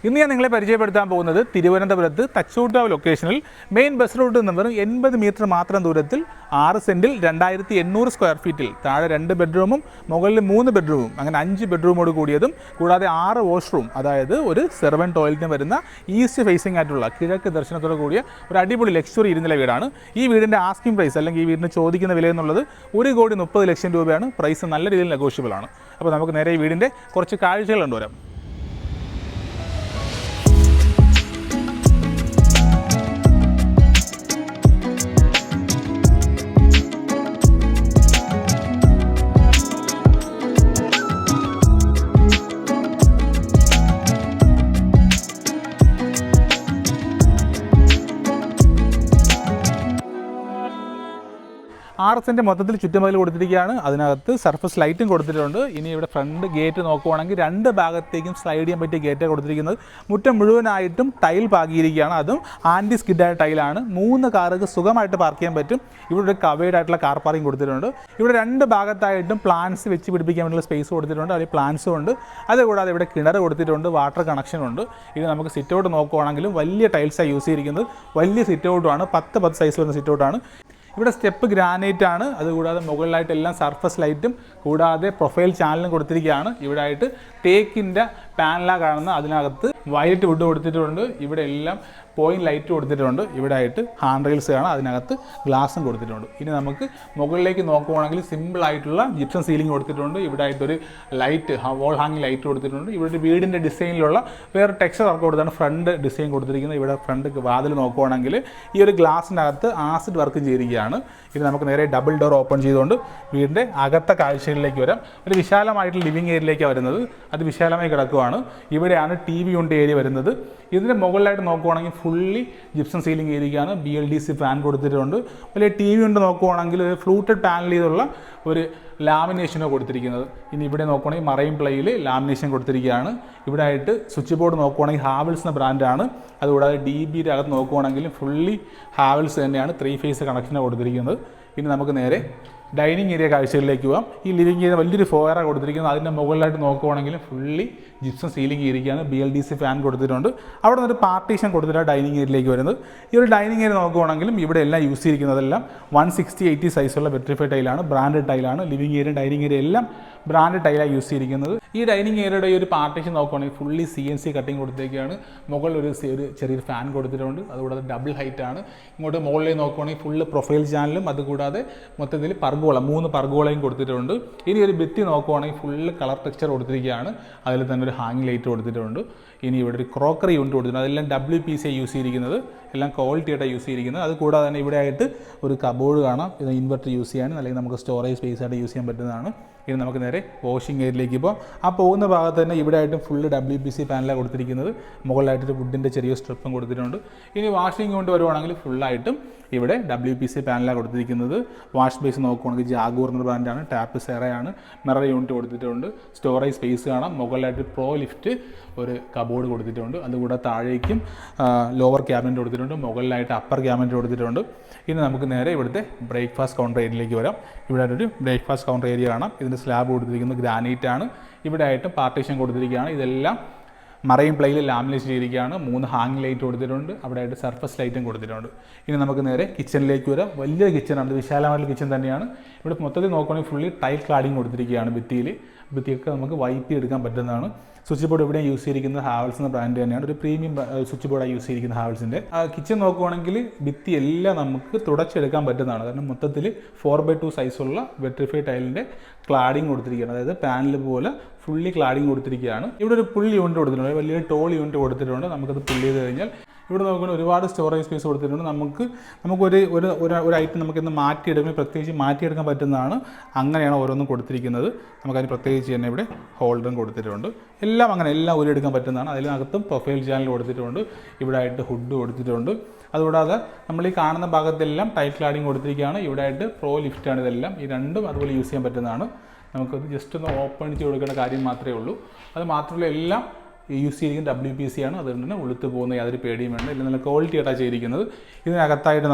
ഇന്ന് ഞാൻ നിങ്ങളെ പരിചയപ്പെടുത്താൻ പോകുന്നത് തിരുവനന്തപുരത്ത് തച്ചോട്ടുകാവ് ലൊക്കേഷനിൽ മെയിൻ ബസ് റൂട്ടിൽ നിന്ന് വെറും 80 മീറ്റർ മാത്രം ദൂരത്തിൽ 6 സെൻറ്റിൽ 2800 സ്ക്വയർ ഫീറ്റിൽ താഴെ 2 ബെഡ്റൂമും മുകളിൽ 3 ബെഡ്റൂമും അങ്ങനെ 5 ബെഡ്റൂമോട് കൂടിയതും കൂടാതെ 6 വാഷ്റൂം അതായത് ഒരു സെർവൻറ്റ് ടോയ്ലറ്റിന് വരുന്ന ഈസ്റ്റ് ഫേസിംഗ് ആയിട്ടുള്ള കിഴക്ക് ദർശനത്തോട് കൂടിയ ഒരു അടിപൊളി ലക്ഷറി ഇരുനില വീടാണ്. ഈ വീടിൻ്റെ ആസ്കിംഗ് പ്രൈസ് അല്ലെങ്കിൽ ഈ വീടിന് ചോദിക്കുന്ന വില എന്നുള്ളത് 1,30,00,000 രൂപയാണ്. പ്രൈസ് നല്ല രീതിയിൽ നെഗോഷ്യബിൾ ആണ്. അപ്പോൾ നമുക്ക് നേരെ ഈ വീടിൻ്റെ കുറച്ച് കാഴ്ചകൾ കണ്ടുവരാം. RSൻ്റെ മൊത്തത്തിൽ ചുറ്റുമതിൽ കൊടുത്തിരിക്കുകയാണ്. അതിനകത്ത് സർഫസ് ലൈറ്റും കൊടുത്തിട്ടുണ്ട്. ഇനി ഇവിടെ ഫ്രണ്ട് ഗേറ്റ് നോക്കുവാണെങ്കിൽ 2 ഭാഗത്തേക്കും സ്ലൈഡ് ചെയ്യാൻ പറ്റിയ ഗേറ്റാണ് കൊടുത്തിരിക്കുന്നത്. മുറ്റം മുഴുവനായിട്ടും ടൈൽ പാകിയിരിക്കുകയാണ്. അതും ആൻറ്റി സ്കിഡായ ടൈലാണ്. 3 കാറുകൾക്ക് സുഖമായിട്ട് പാർക്ക് ചെയ്യാൻ പറ്റും. ഇവിടെ ഒരു കവേഡ് ആയിട്ടുള്ള കാർ പാർക്കിംഗ് കൊടുത്തിട്ടുണ്ട്. ഇവിടെ 2 ഭാഗത്തായിട്ടും പ്ലാന്റ്സ് വെച്ച് പിടിപ്പിക്കാൻ വേണ്ടിയുള്ള സ്പേസ് കൊടുത്തിട്ടുണ്ട്. അതിൽ പ്ലാന്റ്സും ഉണ്ട്. അതുകൂടാതെ ഇവിടെ കിണർ കൊടുത്തിട്ടുണ്ട്. വാട്ടർ കണക്ഷൻ ഉണ്ട്. ഇത് നമുക്ക് സിറ്റ് ഔട്ട് നോക്കുവാണെങ്കിലും വലിയ ടൈൽസാണ് യൂസ് ചെയ്തിരിക്കുന്നത്. വലിയ സിറ്റ് ഔട്ടുമാണ്. 10 സൈസ് വരുന്ന സിറ്റ് ഔട്ടാണ്. ഇവിടെ സ്റ്റെപ്പ് ഗ്രാനൈറ്റ് ആണ്. അതുകൂടാതെ മുകളിലായിട്ട് എല്ലാം സർഫസ് ലൈറ്റും കൂടാതെ പ്രൊഫൈൽ ചാനലും കൊടുത്തിരിക്കുകയാണ്. ഇവിടെ ആയിട്ട് തേക്കിൻ്റെ പാനലാണ് കാണുന്നത്. അതിനകത്ത് വയലറ്റ് വുഡ് കൊടുത്തിട്ടുണ്ട്. ഇവിടെ എല്ലാം പോയിന്റ് ലൈറ്റ് കൊടുത്തിട്ടുണ്ട്. ഇവിടെ ആയിട്ട് ഹാൻഡ് റെയിൽസ് കാണാം. അതിനകത്ത് ഗ്ലാസും കൊടുത്തിട്ടുണ്ട്. ഇനി നമുക്ക് മുകളിലേക്ക് നോക്കുവാണെങ്കിൽ സിമ്പിൾ ആയിട്ടുള്ള ജിപ്സം സീലിംഗ് കൊടുത്തിട്ടുണ്ട്. ഇവിടെ ആയിട്ടൊരു ലൈറ്റ് വോൾ ഹാങ്ങിങ് ലൈറ്റ് കൊടുത്തിട്ടുണ്ട്. ഇവിടെ ഒരു വീടിൻ്റെ ഡിസൈനിലുള്ള വേറെ ടെക്സ്ചർ വർക്ക് കൊടുത്താണ് ഫ്രണ്ട് ഡിസൈൻ കൊടുത്തിരിക്കുന്നത്. ഇവിടെ ഫ്രണ്ട് വാതിൽ നോക്കുവാണെങ്കിൽ ഈ ഒരു ഗ്ലാസിനകത്ത് ആസിഡ് വർക്കും ചെയ്തിരിക്കുകയാണ്. ഇത് നമുക്ക് നേരെ ഡബിൾ ഡോർ ഓപ്പൺ ചെയ്തുകൊണ്ട് വീടിൻ്റെ അകത്തെ കാഴ്ചകളിലേക്ക് വരാം. ഒരു വിശാലമായിട്ടുള്ള ലിവിങ് ഏരിയയിലേക്കാണ് വരുന്നത്. അത് വിശാലമായി കിടക്കുവാണ്. ഇവിടെയാണ് TV യൂണിറ്റ് ഏരിയ വരുന്നത്. ഇതിൻ്റെ മുകളിലായിട്ട് നോക്കുവാണെങ്കിൽ ഫുള്ളി ജിപ്സം സീലിംഗ് ചെയ്തിരിക്കുകയാണ്. BLDC ഫാൻ കൊടുത്തിട്ടുണ്ട്. വലിയ TV യൂണിറ്റ് നോക്കുവാണെങ്കിൽ ഫ്ലൂട്ടഡ് പാനൽ ചെയ്തുള്ള ഒരു ലാമിനേഷനോ കൊടുത്തിരിക്കുന്നത്. ഇനി ഇവിടെ നോക്കുവാണെങ്കിൽ മറൈൻ പ്ലേയിൽ ലാമിനേഷൻ കൊടുത്തിരിക്കുകയാണ്. ഇവിടെ ആയിട്ട് സ്വിച്ച് ബോർഡ് നോക്കുവാണെങ്കിൽ ഹാവൽസ് എന്ന ബ്രാൻഡാണ്. അതുകൂടാതെ DBയുടെ അകത്ത് നോക്കുവാണെങ്കിൽ ഫുള്ളി ഹാവൽസ് തന്നെയാണ് 3 ഫേസ് കണക്ഷനാണ് കൊടുത്തിരിക്കുന്നത്. ഇനി നമുക്ക് നേരെ ഡൈനിങ് ഏരിയ കാഴ്ചകളിലേക്ക് പോകാം. ഈ ലിവിങ് ഏരിയ വലിയൊരു ഫോയറാണ് കൊടുത്തിരിക്കുന്നത്. അതിൻ്റെ മുകളിലായിട്ട് നോക്കുവാണെങ്കിൽ ഫുള്ളി ജിപ്സം സീലിംഗ് ചെയ്തിരിക്കുകയാണ്. BLDC ഫാൻ കൊടുത്തിട്ടുണ്ട്. അവിടെ നിന്നൊരു പാർട്ടീഷൻ കൊടുത്തിട്ടാണ് ഡൈനിങ് ഏരിയയിലേക്ക് വരുന്നത്. ഈ ഒരു ഡൈനിങ് ഏരിയ നോക്കുവാണെങ്കിലും ഇവിടെ എല്ലാം യൂസ് ചെയ്തിരിക്കുന്നതെല്ലാം 160/80 സൈസുള്ള വെട്രിഫൈഡ് ടൈലാണ്. ബ്രാൻഡഡ് ടൈലാണ്. ലിവിങ് ഏരിയ ഡൈനിങ് ഏരിയ എല്ലാം ബ്രാൻഡഡ് ടൈലാണ് യൂസ് ചെയ്തിരിക്കുന്നത്. ഈ ഡൈനിങ് ഏരിയയുടെ ഈ ഒരു പാർട്ടീഷൻ നോക്കുവാണെങ്കിൽ ഫുള്ളി CNC കട്ടിങ് കൊടുത്തിരിക്കുകയാണ്. മുകളിൽ ഒരു ചെറിയൊരു ഫാൻ കൊടുത്തിട്ടുണ്ട്. അതുകൂടാതെ ഡബിൾ ഹൈറ്റ് ആണ്. ഇങ്ങോട്ട് മുകളിലേക്ക് നോക്കുവാണെങ്കിൽ ഫുള്ള് പ്രൊഫൈൽ ചാനലും അതുകൂടാതെ മൊത്തത്തിൽ 3 പർഗോളയും കൊടുത്തിട്ടുണ്ട്. ഇനി ഒരു ഭിത്തി നോക്കുവാണെങ്കിൽ ഫുള്ള് കളർ ടെക്സ്ചർ കൊടുത്തിരിക്കുകയാണ്. അതിൽ തന്നെ ഒരു ഹാങ്ങിങ് ലൈറ്റ് കൊടുത്തിട്ടുണ്ട്. ഇനി ഇവിടെ ഒരു ക്രോക്കറി യൂണിറ്റ് കൊടുത്തിട്ടുണ്ട്. അതെല്ലാം WPC യൂസ് ചെയ്തിരിക്കുന്നത്. എല്ലാം ക്വാളിറ്റി ആയിട്ടാണ് യൂസ് ചെയ്തിരിക്കുന്നത്. അത് കൂടാതെ തന്നെ ഇവിടെ ആയിട്ട് ഒരു കബോർഡ് കാണാം. ഇത് ഇൻവെർട്ടർ യൂസ് ചെയ്യാനും അല്ലെങ്കിൽ നമുക്ക് സ്റ്റോറേജ് സ്പേസ് ആയിട്ട് യൂസ് ചെയ്യാൻ പറ്റുന്നതാണ്. ഇനി നമുക്ക് നേരെ വാഷിംഗ് ഏരിയയിലേക്ക് ഇപ്പോൾ ആ പോകുന്ന ഭാഗത്ത് തന്നെ ഇവിടെ ആയിട്ടും ഫുള്ള് WPC പാനലാണ് കൊടുത്തിരിക്കുന്നത്. മുകളിലായിട്ടൊരു വുഡിൻ്റെ ചെറിയ സ്ട്രിപ്പും കൊടുത്തിട്ടുണ്ട്. ഇനി വാഷിംഗ് കൊണ്ട് വരുവാണെങ്കിൽ ഫുള്ളായിട്ടും ഇവിടെ WPC പാനലാണ് കൊടുത്തിരിക്കുന്നത്. വാഷ് ബേസ് നോക്കുവാണെങ്കിൽ ജാഗൂർ എന്ന ബ്രാൻഡാണ്. ടാപ്പ് സെറയാണ്. മിറർ യൂണിറ്റ് കൊടുത്തിട്ടുണ്ട്. സ്റ്റോറേജ് സ്പേസ് കാണാം. മുകളിലായിട്ട് പ്രോ ലിഫ്റ്റ് ഒരു കബോർഡ് കൊടുത്തിട്ടുണ്ട്. അതുകൂടാതെ താഴേക്കും ലോവർ ക്യാബിനറ്റ് കൊടുത്തിട്ടുണ്ട്. മുകളിലായിട്ട് അപ്പർ ക്യാബിനറ്റ് കൊടുത്തിട്ടുണ്ട്. ഇനി നമുക്ക് നേരെ ഇവിടുത്തെ ബ്രേക്ക്ഫാസ്റ്റ് കൗണ്ടർ ഏരിയയിലേക്ക് വരാം. ഇവിടെ ഒരു ബ്രേക്ക്ഫാസ്റ്റ് കൗണ്ടർ ഏരിയ കാണാം. ഇതിൻ്റെ സ്ലാബ് കൊടുത്തിരിക്കുന്നത് ഗ്രാനൈറ്റ് ആണ്. ഇവിടെ ആയിട്ട് പാർട്ടീഷൻ കൊടുത്തിരിക്കുകയാണ്. ഇതെല്ലാം മറൈൻ പ്ലേയിൽ ലാമിനേറ്റ് ചെയ്തിരിക്കുകയാണ്. 3 ഹാങ്ങിങ് ലൈറ്റ് കൊടുത്തിട്ടുണ്ട്. അവിടെ ആയിട്ട് സർഫസ് ലൈറ്റും കൊടുത്തിട്ടുണ്ട്. ഇനി നമുക്ക് നേരെ കിച്ചണിലേക്ക് വരാം. വലിയ കിച്ചണാണ്. വിശാലമായിട്ടുള്ള കിച്ചൺ തന്നെയാണ്. ഇവിടെ മൊത്തത്തിൽ നോക്കുകയാണെങ്കിൽ ഫുള്ളി ടൈൽ ക്ലാഡിങ് കൊടുത്തിരിക്കുകയാണ്. ഭിത്തിയൊക്കെ നമുക്ക് വൈപ്പ് എടുക്കാൻ പറ്റുന്നതാണ്. സ്വിച്ച് ബോർഡ് ഇവിടെ യൂസ് ചെയ്തിരിക്കുന്നത് ഹാവൽസ് എന്ന ബ്രാൻഡ് തന്നെയാണ്. ഒരു പ്രീമിയം സ്വിച്ച് ബോർഡാണ് യൂസ് ചെയ്തിരിക്കുന്നത് ഹാവൽസിൻ്റെ. കിച്ചൺ നോക്കുവാണെങ്കിൽ ഭിത്തി എല്ലാം നമുക്ക് തുടച്ചെടുക്കാൻ പറ്റുന്നതാണ്. കാരണം മൊത്തത്തിൽ 4/2 സൈസുള്ള വെട്രിഫൈഡ് ടൈലിൻ്റെ ക്ലാഡിങ് കൊടുത്തിരിക്കുകയാണ്. അതായത് പാനൽ പോലെ ഫുള്ളി ക്ലാഡിങ് കൊടുത്തിരിക്കുകയാണ്. ഇവിടെ ഒരു പുള്ളി യൂണിറ്റ് കൊടുത്തിട്ടുണ്ട്. വലിയൊരു ടോൾ യൂണിറ്റ് കൊടുത്തിട്ടുണ്ട്. നമുക്കത് പുള്ളി ചെയ്ത് കഴിഞ്ഞാൽ ഇവിടെ നോക്കുമ്പോൾ ഒരുപാട് സ്റ്റോറേജ് സ്പേസ് കൊടുത്തിട്ടുണ്ട്. ഒരു ഐറ്റം നമുക്കിന്ന് മാറ്റിയെടുക്കാൻ പ്രത്യേകിച്ച് മാറ്റിയെടുക്കാൻ പറ്റുന്നതാണ്. അങ്ങനെയാണ് ഓരോന്നും കൊടുത്തിരിക്കുന്നത്. നമുക്കതിന് പ്രത്യേകിച്ച് തന്നെ ഇവിടെ ഹോൾഡറും കൊടുത്തിട്ടുണ്ട്. എല്ലാം അങ്ങനെ എല്ലാം ഉരുടെടുക്കാൻ പറ്റുന്നതാണ്. അതിനകത്തും പ്രൊഫൈൽ ചാനൽ കൊടുത്തിട്ടുണ്ട്. ഇവിടെ ആയിട്ട് ഹുഡ് കൊടുത്തിട്ടുണ്ട്. അതുകൂടാതെ നമ്മൾ ഈ കാണുന്ന ഭാഗത്തെല്ലാം ടൈൽ ക്ലാഡിങ് കൊടുത്തിരിക്കുകയാണ്. ഇവിടെ ആയിട്ട് പ്രോ ലിഫ്റ്റാണ് ഇതെല്ലാം. ഈ രണ്ടും അതുപോലെ യൂസ് ചെയ്യാൻ പറ്റുന്നതാണ്. നമുക്കത് ജസ്റ്റ് ഒന്ന് ഓപ്പൺ ചെയ്ത് കൊടുക്കേണ്ട കാര്യം മാത്രമേ ഉള്ളൂ. അത് മാത്രമല്ല എല്ലാം യൂസ് ചെയ്തിരിക്കുന്നത് WPC ആണ്. അതുകൊണ്ട് തന്നെ ഉളുത്ത് പോകുന്ന യാതൊരു പേടിയും വേണ്ട. എല്ലാം നല്ല ക്വാളിറ്റി ആയിട്ടാണ് ചെയ്തിരിക്കുന്നത്. ഇതിനകത്തായിട്ട്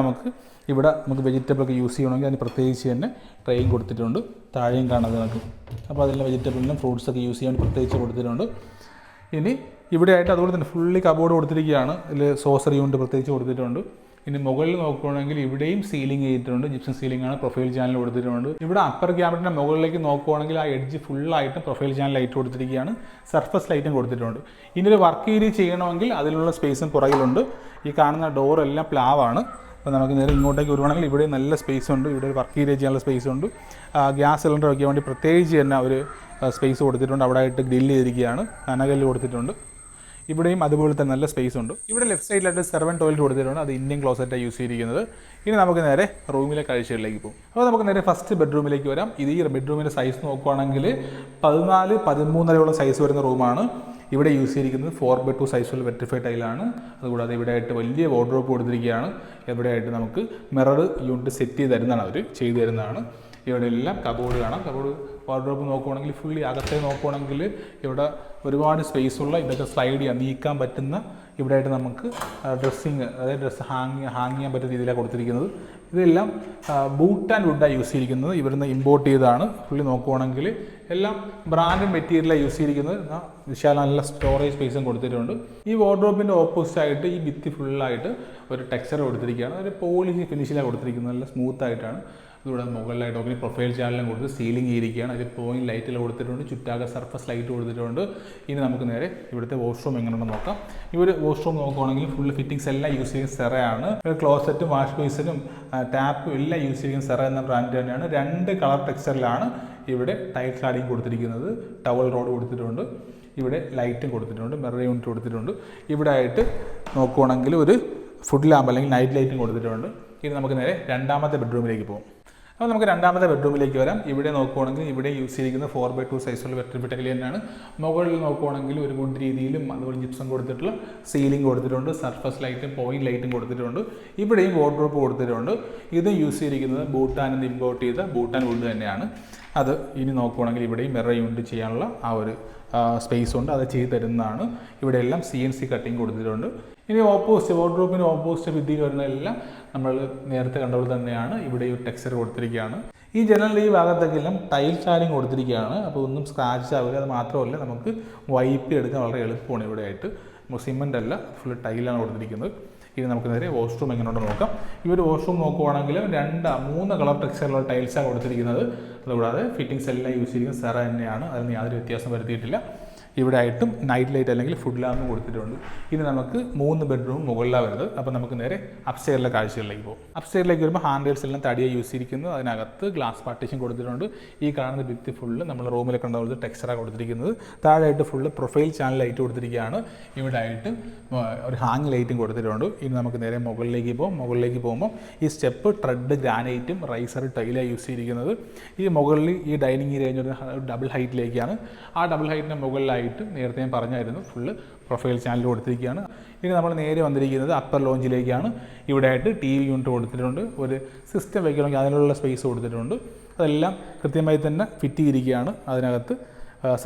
ഇവിടെ നമുക്ക് വെജിറ്റബിളൊക്കെ യൂസ് ചെയ്യണമെങ്കിൽ അതിന് പ്രത്യേകിച്ച് തന്നെ ട്രെയും കൊടുത്തിട്ടുണ്ട്. താഴെയും കാണാതെ നമുക്ക്. അപ്പോൾ അതിലെ വെജിറ്റബിളിനും ഫ്രൂട്ട്സൊക്കെ യൂസ് ചെയ്യാൻ പ്രത്യേകിച്ച് കൊടുത്തിട്ടുണ്ട്. ഇനി ഇവിടെയായിട്ട് അതുപോലെ തന്നെ ഫുള്ളി കബോർഡ് കൊടുത്തിരിക്കുകയാണ്. ഇതിൽ സോസർ യൂണിറ്റ് പ്രത്യേകിച്ച് കൊടുത്തിട്ടുണ്ട്. ഇനി മുകളിൽ നോക്കുകയാണെങ്കിൽ ഇവിടെയും സീലിംഗ് ചെയ്തിട്ടുണ്ട്. ജിപ്സം സീലിംഗ് ആണ്. പ്രൊഫൈൽ ചാനൽ കൊടുത്തിട്ടുണ്ട്. ഇവിടെ അപ്പർ ക്യാബിനറ്റിൻ്റെ മുകളിലേക്ക് നോക്കുകയാണെങ്കിൽ ആ എഡ്ജ് ഫുള്ളായിട്ട് പ്രൊഫൈൽ ചാനൽ ലൈറ്റ് കൊടുത്തിരിക്കുകയാണ്. സർഫസ് ലൈറ്റും കൊടുത്തിട്ടുണ്ട്. ഇനി ഒരു വർക്ക് ഏരിയ ചെയ്യണമെങ്കിൽ അതിനുള്ള സ്പേസും പുറകിലുണ്ട്. ഈ കാണുന്ന ഡോറെല്ലാം പ്ലാവാണ്. അപ്പോൾ നമുക്ക് നേരെ ഇങ്ങോട്ടേക്ക് വരുവാണെങ്കിൽ ഇവിടെ നല്ല സ്പേസ് ഉണ്ട്. ഇവിടെ ഒരു വർക്ക് ഏരിയ ചെയ്യാനുള്ള സ്പേസ് ഉണ്ട്. ഗ്യാസ് സിലിണ്ടർ വയ്ക്കാൻ വേണ്ടി പ്രത്യേകിച്ച് തന്നെ ഒരു സ്പേസ് കൊടുത്തിട്ടുണ്ട്. അവിടെ ആയിട്ട് ഗ്രില്ല് ചെയ്തിരിക്കുകയാണ്. കനകല്ല് കൊടുത്തിട്ടുണ്ട്. ഇവിടെയും അതുപോലെ തന്നെ നല്ല സ്പേസ് ഉണ്ട്. ഇവിടെ ലെഫ്റ്റ് സൈഡിലായിട്ട് സെർവൻറ്റ് ടോയ്ലറ്റ് കൊടുത്തിട്ടുണ്ട്. അത് ഇന്ത്യൻ ക്ലോസറ്റാണ് യൂസ് ചെയ്തിരിക്കുന്നത്. ഇനി നമുക്ക് നേരെ റൂമിലെ കാഴ്ചകളിലേക്ക് പോകും. അപ്പോൾ നമുക്ക് നേരെ ഫസ്റ്റ് ബെഡ്റൂമിലേക്ക് വരാം. ഇത് ഈ ബെഡ്റൂമിൻ്റെ സൈസ് നോക്കുകയാണെങ്കിൽ 14-13 സൈസ് വരുന്ന റൂമാണ്. ഇവിടെ യൂസ് ചെയ്തിരിക്കുന്നത് 4x2 സൈസുള്ള വെട്രിഫൈഡ് ടൈലാണ്. അതുകൂടാതെ ഇവിടെ ആയിട്ട് വലിയ വാർഡ്രോബ് കൊടുത്തിരിക്കുകയാണ്. ഇവിടെയായിട്ട് നമുക്ക് മിറർ യൂണിറ്റ് സെറ്റ് ചെയ്ത് തരുന്നതാണ്, അവർ ചെയ്തു തരുന്നതാണ്. ഇവിടെ എല്ലാം കബോർഡ് കാണാം. കബോർഡ് വാർഡ്രോബ് നോക്കുകയാണെങ്കിൽ ഫുള്ളി അകത്തെ നോക്കുകയാണെങ്കിൽ ഇവിടെ ഒരുപാട് സ്പേസുള്ള, ഇതൊക്കെ സ്ലൈഡ് ചെയ്യാൻ നീക്കാൻ പറ്റുന്ന, ഇവിടെയായിട്ട് നമുക്ക് ഡ്രസ്സിങ്, അതായത് ഡ്രസ്സ് ഹാങ് ചെയ്യാൻ പറ്റുന്ന രീതിയിലാണ് കൊടുത്തിരിക്കുന്നത്. ഇതെല്ലാം ബൂട്ട് ആൻഡ് വുഡാണ് യൂസ് ചെയ്തിരിക്കുന്നത്. ഇവിടുന്ന് ഇമ്പോർട്ട് ചെയ്തതാണ്. ഫുള്ളി നോക്കുകയാണെങ്കിൽ എല്ലാം ബ്രാൻഡഡ് മെറ്റീരിയലാണ് യൂസ് ചെയ്തിരിക്കുന്നത്. വിശാല നല്ല സ്റ്റോറേജ് സ്പേസും കൊടുത്തിട്ടുണ്ട്. ഈ വാർഡ്രോബിൻ്റെ ഓപ്പോസിറ്റായിട്ട് ഈ ഭിത്തി ഫുള്ളായിട്ട് ഒരു ടെക്സ്ചർ കൊടുത്തിരിക്കുകയാണ്. ഒരു പോളിഷ് ഫിനിഷിലാണ് കൊടുത്തിരിക്കുന്നത്. നല്ല സ്മൂത്തായിട്ടാണ്. ഇവിടെ മുകളിലായിട്ട് നോക്കി പ്രൊഫൈൽ ചാനലും കൊടുത്ത് സീലിംഗ് ചെയ്തിരിക്കുകയാണ്. അതിൽ പോയിന്റ് ലൈറ്റിൽ കൊടുത്തിട്ടുണ്ട്. ചുറ്റാകെ സർഫസ് ലൈറ്റ് കൊടുത്തിട്ടുണ്ട്. ഇനി നമുക്ക് നേരെ ഇവിടുത്തെ വാഷ്റൂം എങ്ങനെയുണ്ടെന്ന് നോക്കാം. ഇവിടെ വാഷ്റൂം നോക്കുകയാണെങ്കിൽ ഫുൾ ഫിറ്റിംഗ്സ് എല്ലാം യൂസ് ചെയ്യുന്ന സെറയാണ്. ക്ലോസറ്റും വാഷ് ബേസിനും ടാപ്പും എല്ലാം യൂസ് ചെയ്യുന്ന സെറ എന്ന ബ്രാൻഡ് തന്നെയാണ്. 2 കളർ ടെക്സ്ചറിലാണ് ഇവിടെ ടൈൽ ക്ലാഡിങ് കൊടുത്തിരിക്കുന്നത്. ടവൽ റോഡ് കൊടുത്തിട്ടുണ്ട്. ഇവിടെ ലൈറ്റും കൊടുത്തിട്ടുണ്ട്. മിറർ യൂണിറ്റ് കൊടുത്തിട്ടുണ്ട്. ഇവിടെ ആയിട്ട് നോക്കുകയാണെങ്കിൽ ഒരു ഫുഡ് ലാമ്പ് അല്ലെങ്കിൽ നൈറ്റ് ലൈറ്റും കൊടുത്തിട്ടുണ്ട്. ഇനി നമുക്ക് നേരെ രണ്ടാമത്തെ ബെഡ്റൂമിലേക്ക് പോകും. അപ്പോൾ നമുക്ക് രണ്ടാമത്തെ ബെഡ്റൂമിലേക്ക് വരാം. ഇവിടെ നോക്കുകയാണെങ്കിൽ ഇവിടെ യൂസ് ചെയ്തിരിക്കുന്നത് 4x2 സൈസുള്ള വെട്രിഫൈഡ് ടൈൽ തന്നെയാണ്. മുകളിൽ നോക്കുകയാണെങ്കിൽ ഒരു വുഡ് രീതിയിലും അതുപോലെ ജിപ്സം കൊടുത്തിട്ടുള്ള സീലിംഗ് കൊടുത്തിട്ടുണ്ട്. സർഫസ് ലൈറ്റും പോയിന്റ് ലൈറ്റും കൊടുത്തിട്ടുണ്ട്. ഇവിടെയും വാർഡ്രോബ് കൊടുത്തിട്ടുണ്ട്. ഇത് യൂസ് ചെയ്തിരിക്കുന്നത് ഭൂട്ടാനിൽ നിന്ന് ഇമ്പോർട്ട് ചെയ്ത ഭൂട്ടാൻ വുഡ് തന്നെയാണ്. അത് ഇനി നോക്കുകയാണെങ്കിൽ ഇവിടെയും മിറർ യൂണിറ്റ് ചെയ്യാനുള്ള ആ ഒരു സ്പേസ് ഉണ്ട്. അത് ചെയ്ത് തരുന്നതാണ്. ഇവിടെ എല്ലാം CNC കട്ടിങ് കൊടുത്തിട്ടുണ്ട്. ഇനി ഓപ്പോസിറ്റ് വാർഡ്രോബിന് ഓപ്പോസിറ്റ് ഭിത്തിയിൽ വരുന്നതെല്ലാം നമ്മൾ നേരത്തെ കണ്ടപോലെ തന്നെയാണ്. ഇവിടെ ഒരു ടെക്സ്ചർ കൊടുത്തിരിക്കുകയാണ്. ഈ ജനലിൻ്റെ ഈ ഭാഗത്തൊക്കെല്ലാം ടൈൽ ചാരിങ് കൊടുത്തിരിക്കുകയാണ്. അപ്പോൾ ഒന്നും സ്ക്രാച്ച് ആവില്ല. അത് മാത്രമല്ല നമുക്ക് വൈപ്പ് എടുക്കാൻ വളരെ എളുപ്പമാണ്. ഇവിടെ ആയിട്ട് സിമെൻ്റ് അല്ല, ഫുൾ ടൈലാണ് കൊടുത്തിരിക്കുന്നത്. ഇനി നമുക്ക് നേരെ വാഷ്റൂം എങ്ങനെയുണ്ടെന്ന് നോക്കാം. ഈ ഒരു വാഷ്റൂം നോക്കുവാണെങ്കിൽ 2-3 കളർ ടെക്സ്ചറിലുള്ള ടൈൽസാണ് കൊടുത്തിരിക്കുന്നത്. അതുകൂടാതെ ഫിറ്റിംഗ്സ് എല്ലാം യൂസ് ചെയ്തിരിക്കുന്നത് സെറ തന്നെയാണ്. അതിന് യാതൊരു വ്യത്യാസം വരുത്തിയിട്ടില്ല. ഇവിടെ ആയിട്ടും നൈറ്റ് ലൈറ്റ് അല്ലെങ്കിൽ ഫുഡ് ലാമ്പ് കൊടുത്തിട്ടുണ്ട്. ഇനി നമുക്ക് 3 ബെഡ്റൂം മുകളിലാണ് വരുന്നത്. അപ്പോൾ നമുക്ക് നേരെ അപ്സ്റ്റെയറിലെ കാഴ്ചകളിലേക്ക് പോകും. അപ്സ്റ്റെയറിലേക്ക് വരുമ്പോൾ ഹാൻഡ് റെയിൽസ് എല്ലാം തടിയാണ് യൂസ് ചെയ്തിരിക്കുന്നത്. അതിനകത്ത് ഗ്ലാസ് പാർട്ടീഷൻ കൊടുത്തിട്ടുണ്ട്. ഈ കാണുന്ന ഭിത്തി ഫുള്ള് നമ്മൾ റൂമിൽ കണ്ട പോലത്തെ ടെക്സ്ചറാണ് കൊടുത്തിരിക്കുന്നത്. താഴെയായിട്ട് ഫുള്ള് പ്രൊഫൈൽ ചാനൽ ലൈറ്റ് കൊടുത്തിരിക്കുകയാണ്. ഇവിടെ ആയിട്ട് ഒരു ഹാങ് ലൈറ്റും കൊടുത്തിട്ടുണ്ട്. ഇനി നമുക്ക് നേരെ മുകളിലേക്ക് പോകും. മുകളിലേക്ക് പോകുമ്പോൾ ഈ സ്റ്റെപ്പ് ട്രെഡ് ഗ്രാനൈറ്റും റൈസർ ടൈലാണ് യൂസ് ചെയ്തിരിക്കുന്നത്. ഈ മുകളിൽ ഈ ഡൈനിങ് ഏരിയ ഒരു ഡബിൾ ഹൈറ്റിലേക്കാണ്. ആ ഡബിൾ ഹൈറ്റിൻ്റെ മുകളിലായി നേരത്തെ ഞാൻ പറഞ്ഞായിരുന്നു ഫുള്ള് പ്രൊഫൈൽ ചാനൽ കൊടുത്തിരിക്കുകയാണ്. ഇനി നമ്മൾ നേരെ വന്നിരിക്കുന്നത് അപ്പർ ലോഞ്ചിലേക്കാണ്. ഇവിടെ ആയിട്ട് TV യൂണിറ്റ് കൊടുത്തിട്ടുണ്ട്. ഒരു സിസ്റ്റം വയ്ക്കണമെങ്കിൽ അതിനുള്ള സ്പേസ് കൊടുത്തിട്ടുണ്ട്. അതെല്ലാം കൃത്യമായി തന്നെ ഫിറ്റ് ചെയ്തിരിക്കുകയാണ്. അതിനകത്ത്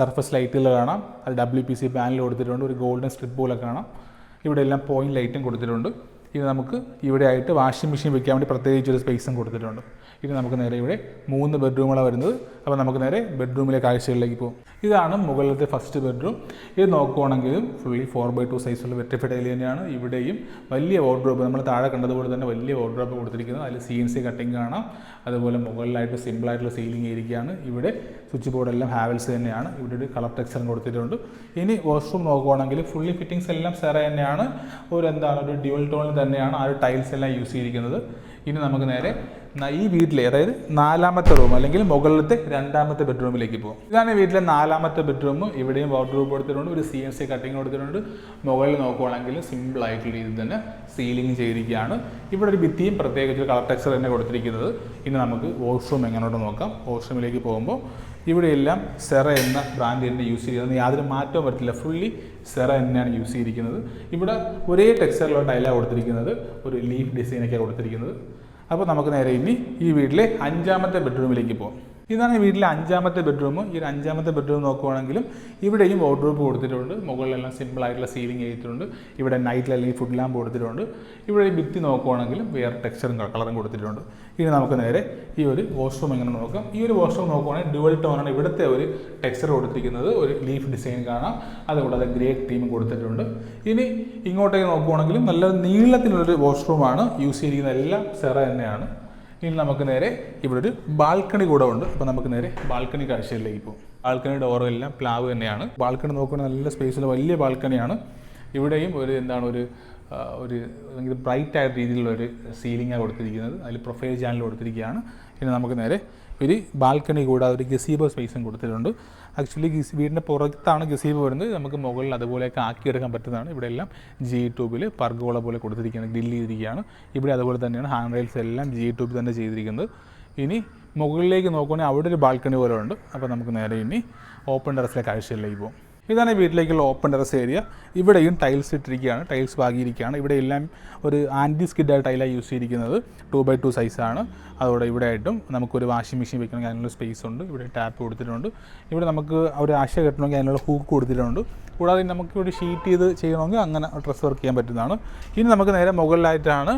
സർഫസ് ലൈറ്റുകൾ കാണാം. അത് WPC പാനൽ കൊടുത്തിട്ടുണ്ട്. ഒരു ഗോൾഡൻ സ്ട്രിപ്പ് പോലെ കാണാം. ഇവിടെ എല്ലാം പോയിന്റ് ലൈറ്റും കൊടുത്തിട്ടുണ്ട്. ഇത് നമുക്ക് ഇവിടെ ആയിട്ട് വാഷിംഗ് മെഷീൻ വെക്കാൻ വേണ്ടി പ്രത്യേകിച്ചൊരു സ്പേസും കൊടുത്തിട്ടുണ്ട്. ഇനി നമുക്ക് നേരെ ഇവിടെ 3 ബെഡ്റൂമുകളാണ് വരുന്നത്. അപ്പോൾ നമുക്ക് നേരെ ബെഡ്റൂമിലെ കാഴ്ചകളിലേക്ക് പോകും. ഇതാണ് മുകളിലത്തെ ഫസ്റ്റ് ബെഡ്റൂം. ഇത് നോക്കുകയാണെങ്കിലും ഫുള്ളി 4x2 സൈസുള്ള വെട്രിഫൈഡ് ടൈൽ തന്നെയാണ്. ഇവിടെയും വലിയ വാർഡ്രോബ് നമ്മൾ താഴെ കണ്ടതുപോലെ തന്നെ വലിയ വാർഡ്രോബ് കൊടുത്തിരിക്കുന്നത്. അതിൽ CNC കട്ടിങ് കാണാം. അതുപോലെ മുകളിലായിട്ട് സിമ്പിളായിട്ടുള്ള സീലിംഗ് ഇരിക്കുകയാണ്. ഇവിടെ സ്വിച്ച് ബോർഡെല്ലാം ഹാവൽസ് തന്നെയാണ്. ഇവിടെ ഒരു കളർ ടെക്സ്ചറും കൊടുത്തിട്ടുണ്ട്. ഇനി വാഷ്റൂം നോക്കുകയാണെങ്കിൽ ഫുള്ളി ഫിറ്റിംഗ്സ് എല്ലാം സെറ തന്നെയാണ്. ഒരു ഡ്യുവൽ ടോണിൽ തന്നെയാണ് ആ ഒരു ടൈൽസ് എല്ലാം യൂസ് ചെയ്തിരിക്കുന്നത്. ഇനി നമുക്ക് നേരെ ഈ വീട്ടിലെ, അതായത് 4ാമത്തെ റൂം അല്ലെങ്കിൽ മുകളിലത്തെ 2ാമത്തെ ബെഡ്റൂമിലേക്ക് പോകും. ഇതാണ് വീട്ടിലെ 4ാമത്തെ ബെഡ്റൂം. ഇവിടെയും വാർഡ്രോബ് കൊടുത്തിട്ടുണ്ട്. ഒരു CNC കട്ടിങ് കൊടുത്തിട്ടുണ്ട്. മുകളിൽ നോക്കുകയാണെങ്കിൽ സിമ്പിൾ ആയിട്ടുള്ള രീതിയിൽ തന്നെ സീലിംഗ് ചെയ്തിരിക്കുകയാണ്. ഇവിടെ ഒരു ഭിത്തിയും പ്രത്യേകിച്ച് കളർ ടെക്സ്ചർ തന്നെ കൊടുത്തിരിക്കുന്നത്. ഇനി നമുക്ക് വാഷ്റൂം എങ്ങനെയുണ്ടെന്ന് നോക്കാം. വാഷ്റൂമിലേക്ക് പോകുമ്പോൾ ഇവിടെയെല്ലാം സെറ എന്ന ബ്രാൻഡ് തന്നെ യൂസ് ചെയ്യുന്നത്. യാതൊരു മാറ്റവും വരത്തില്ല. ഫുള്ളി സെറ തന്നെയാണ് യൂസ് ചെയ്തിരിക്കുന്നത്. ഇവിടെ ഒരേ ടെക്സ്ചറിലുള്ള ടൈലാണ് കൊടുത്തിരിക്കുന്നത്. ഒരു ലീഫ് ഡിസൈനൊക്കെയാണ് കൊടുത്തിരിക്കുന്നത്. അപ്പോൾ നമുക്ക് നേരെ ഇനി ഈ വീട്ടിലെ 5ാമത്തെ ബെഡ്റൂമിലേക്ക് പോകാം. ഇതാണ് വീട്ടിലെ 5ാമത്തെ ബെഡ്റൂം. ഈ ഒരു 5ാമത്തെ ബെഡ്റൂം നോക്കുവാണെങ്കിലും ഇവിടെയും വാർഡ്രോബ് കൊടുത്തിട്ടുണ്ട്. മുകളിലെല്ലാം സിമ്പിൾ ആയിട്ടുള്ള സീലിംഗ് ചെയ്തിട്ടുണ്ട്. ഇവിടെ നൈറ്റിൽ അല്ലെങ്കിൽ ഫുഡ് ലാമ്പ് കൊടുത്തിട്ടുണ്ട്. ഇവിടെ ഈ ഭിത്തി നോക്കുവാണെങ്കിലും വേറെ ടെക്സ്ചറും കളറും കൊടുത്തിട്ടുണ്ട്. ഇനി നമുക്ക് നേരെ ഈ ഒരു വാഷ്റൂം എങ്ങനെ നോക്കാം. ഈ ഒരു വാഷ്റൂം നോക്കുവാണെങ്കിൽ ഡുവൽ ടോണാണ് ഇവിടുത്തെ ഒരു ടെക്സ്ചർ കൊടുത്തിരിക്കുന്നത്. ഒരു ലീഫ് ഡിസൈൻ കാണാം, അതുകൂടാതെ ഗ്രേ തീമും കൊടുത്തിട്ടുണ്ട്. ഇനി ഇങ്ങോട്ടേക്ക് നോക്കുവാണെങ്കിലും നല്ല നീളത്തിലുള്ളൊരു വാഷ്റൂമാണ്. യൂസ് ചെയ്തിരിക്കുന്ന എല്ലാം സെറ തന്നെയാണ്. ഇനി നമുക്ക് നേരെ ഇവിടെ ഒരു ബാൽക്കണി കൂടെ ഉണ്ട്. അപ്പോൾ നമുക്ക് നേരെ ബാൽക്കണി കാഴ്ചയിലേക്ക് പോകും. ബാൽക്കണി ഡോറും എല്ലാം പ്ലാവ് തന്നെയാണ്. ബാൽക്കണി നോക്കുകയാണെങ്കിൽ നല്ല സ്പേസിൽ വലിയ ബാൽക്കണിയാണ്. ഇവിടെയും ഒരു ഭയങ്കര ബ്രൈറ്റ് ആയ രീതിയിലുള്ളൊരു സീലിംഗാണ് കൊടുത്തിരിക്കുന്നത്. അതിൽ പ്രൊഫൈൽ ചാനൽ കൊടുത്തിരിക്കുകയാണ്. ഇനി നമുക്ക് നേരെ ഒരു ബാൽക്കണി കൂടാതെ ഒരു ഗസീബോ സ്പേസും കൊടുത്തിട്ടുണ്ട്. ആക്ച്വലി വീടിൻ്റെ പുറത്താണ് ഗസീബോ വരുന്നത്. നമുക്ക് മുകളിൽ അതുപോലെയൊക്കെ ആക്കിയെടുക്കാൻ പറ്റുന്നതാണ്. ഇവിടെ എല്ലാം G2 പർഗോള പോലെ കൊടുത്തിരിക്കുകയാണ്, ഗ്രില്ല് ചെയ്തിരിക്കുകയാണ്. ഇവിടെ അതുപോലെ തന്നെയാണ് ഹാൻഡ് റെയിൽസ് എല്ലാം G2 തന്നെ ചെയ്തിരിക്കുന്നത്. ഇനി മുകളിലേക്ക് നോക്കുകയാണെങ്കിൽ അവിടെ ഒരു ബാൽക്കണി പോലെ ഉണ്ട്. അപ്പോൾ നമുക്ക് നേരെ ഇനി ഓപ്പൺ ടെറസിലെ കാഴ്ചയിലേക്ക് പോകും. ഇതാണ് വീട്ടിലേക്കുള്ള ഓപ്പൺ ടെറസ് ഏരിയ. ഇവിടെയും ടൈൽസ് ഇട്ടിരിക്കുകയാണ്, ടൈൽസ് പാകിയിരിക്കുകയാണ്. ഇവിടെ എല്ലാം ഒരു ആൻറ്റി സ്കിഡായ ടൈലാണ് യൂസ് ചെയ്തിരിക്കുന്നത്. 2x2 സൈസാണ്. അതോടെ ഇവിടെ ആയിട്ടും നമുക്കൊരു വാഷിംഗ് മെഷീൻ വെക്കണമെങ്കിൽ അതിനുള്ള സ്പേസ് ഉണ്ട്. ഇവിടെ ടാപ്പ് കൊടുത്തിട്ടുണ്ട്. ഇവിടെ നമുക്ക് ഒരു ആശ കെട്ടണമെങ്കിൽ അതിനുള്ള ഹൂക്ക് കൊടുത്തിട്ടുണ്ട്. കൂടാതെ നമുക്ക് ഇവിടെ ഷീറ്റ് ചെയ്ത് ചെയ്യണമെങ്കിൽ അങ്ങനെ ഡ്രസ് വർക്ക് ചെയ്യാൻ പറ്റുന്നതാണ്. ഇനി നമുക്ക് നേരെ മുകളിലായിട്ടാണ്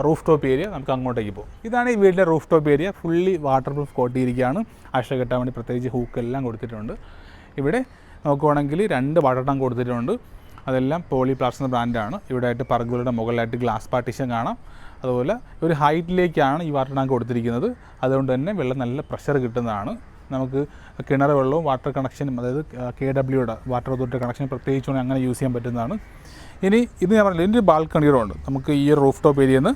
റൂഫ് ടോപ്പ് ഏരിയ. നമുക്ക് അങ്ങോട്ടേക്ക് പോകും. ഇതാണ് ഈ വീട്ടിലെ roof top area. Fully waterproof കോട്ടിയിരിക്കുകയാണ്. ആശ കെട്ടാൻ വേണ്ടി പ്രത്യേകിച്ച് ഹൂക്കെല്ലാം കൊടുത്തിട്ടുണ്ട്. ഇവിടെ നോക്കുവാണെങ്കിൽ 2 വാട്ടർ ടാങ്ക് കൊടുത്തിട്ടുണ്ട്. അതെല്ലാം പോളിപ്ലാസ്റ്റ് ബ്രാൻഡാണ്. ഇവിടെ ആയിട്ട് പർഗോളയുടെ മുകളിലായിട്ട് ഗ്ലാസ് പാർട്ടീഷൻ കാണാം. അതുപോലെ ഒരു ഹൈറ്റിലേക്കാണ് ഈ വാട്ടർ ടാങ്ക് കൊടുത്തിരിക്കുന്നത്. അതുകൊണ്ട് തന്നെ വെള്ളം നല്ല പ്രഷർ കിട്ടുന്നതാണ്. നമുക്ക് കിണർ വെള്ളവും വാട്ടർ കണക്ഷനും, അതായത് KWയുടെ വാട്ടർ അതോറിറ്റി കണക്ഷൻ പ്രത്യേകിച്ചുകൊണ്ട് അങ്ങനെ യൂസ് ചെയ്യാൻ പറ്റുന്നതാണ്. ഇനി ഇത് ഞാൻ പറഞ്ഞില്ല, ഇതിൻ്റെ ബാൽക്കണിയുടെ ഉണ്ട്. നമുക്ക് ഈ റൂഫ് ടോപ്പ് ഏരിയയിൽ നിന്ന്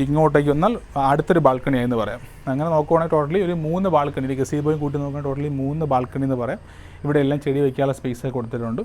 ഇങ്ങോട്ടേക്ക് വന്നാൽ അടുത്തൊരു ബാൽക്കണി എന്ന് പറയാം. അങ്ങനെ നോക്കുവാണെങ്കിൽ ടോട്ടലി ഒരു 3 ബാൽക്കണി, ഗസീബോയും കൂട്ടി നോക്കുകയാണെങ്കിൽ ടോട്ടലി 3 ബാൽക്കണി എന്ന് പറയാം. ഇവിടെ എല്ലാം ചെടി വയ്ക്കാനുള്ള സ്പേസ് കൊടുത്തിട്ടുണ്ട്.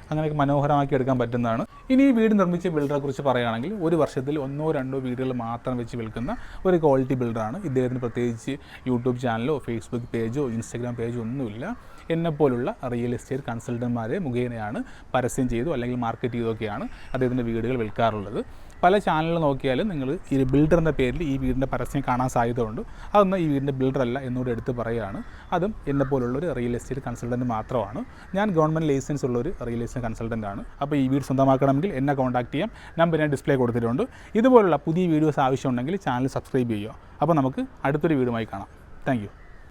അങ്ങനെയൊക്കെ മനോഹരമാക്കി എടുക്കാൻ പറ്റുന്നതാണ്. ഇനി ഈ വീട് നിർമ്മിച്ച ബിൽഡറെ കുറിച്ച് പറയുകയാണെങ്കിൽ ഒരു വർഷത്തിൽ 1-2 വീടുകൾ മാത്രം വെച്ച് വിൽക്കുന്ന ഒരു ക്വാളിറ്റി ബിൽഡറാണ്. ഇദ്ദേഹത്തിന് പ്രത്യേകിച്ച് യൂട്യൂബ് ചാനലോ ഫേസ്ബുക്ക് പേജോ ഇൻസ്റ്റാഗ്രാം പേജോ ഒന്നുമില്ല. എന്നെപ്പോലുള്ള റിയൽ എസ്റ്റേറ്റ് കൺസൾട്ടന്മാരെ മുഖേനയാണ് പരസ്യം ചെയ്തോ അല്ലെങ്കിൽ മാർക്കറ്റ് ചെയ്തൊക്കെയാണ് അദ്ദേഹത്തിൻ്റെ വീടുകൾ വിൽക്കാറുള്ളത്. പല ചാനലുകൾ നോക്കിയാലും നിങ്ങൾ ഈ ബിൽഡറിൻ്റെ പേരിൽ ഈ വീടിൻ്റെ പരസ്യം കാണാൻ സാധ്യതയുണ്ട്. അതൊന്നും ഈ വീടിൻ്റെ ബിൽഡറല്ല എന്നൂടെ എടുത്ത് പറയുകയാണ്. അതും എന്നെപ്പോലുള്ളൊരു റിയൽ എസ്റ്റേറ്റ് കൺസൾട്ടൻറ്റ് മാത്രമാണ്. ഞാൻ ഗവൺമെൻറ് ലൈസൻസ് ഉള്ളൊരു റിയൽ എസ്റ്റേറ്റ് കൺസൾട്ടൻ്റ് ആണ്. അപ്പോൾ ഈ വീട് സ്വന്തമാക്കണമെങ്കിൽ എന്നെ കോൺടാക്ട് ചെയ്യാം. നമ്പർ ഞാൻ ഡിസ്പ്ലേ കൊടുത്തിട്ടുണ്ട്. ഇതുപോലുള്ള പുതിയ വീഡിയോസ് ആവശ്യമുണ്ടെങ്കിൽ ചാനൽ സബ്സ്ക്രൈബ് ചെയ്യുക. അപ്പോൾ നമുക്ക് അടുത്തൊരു വീഡിയോയുമായി കാണാം. Thank you.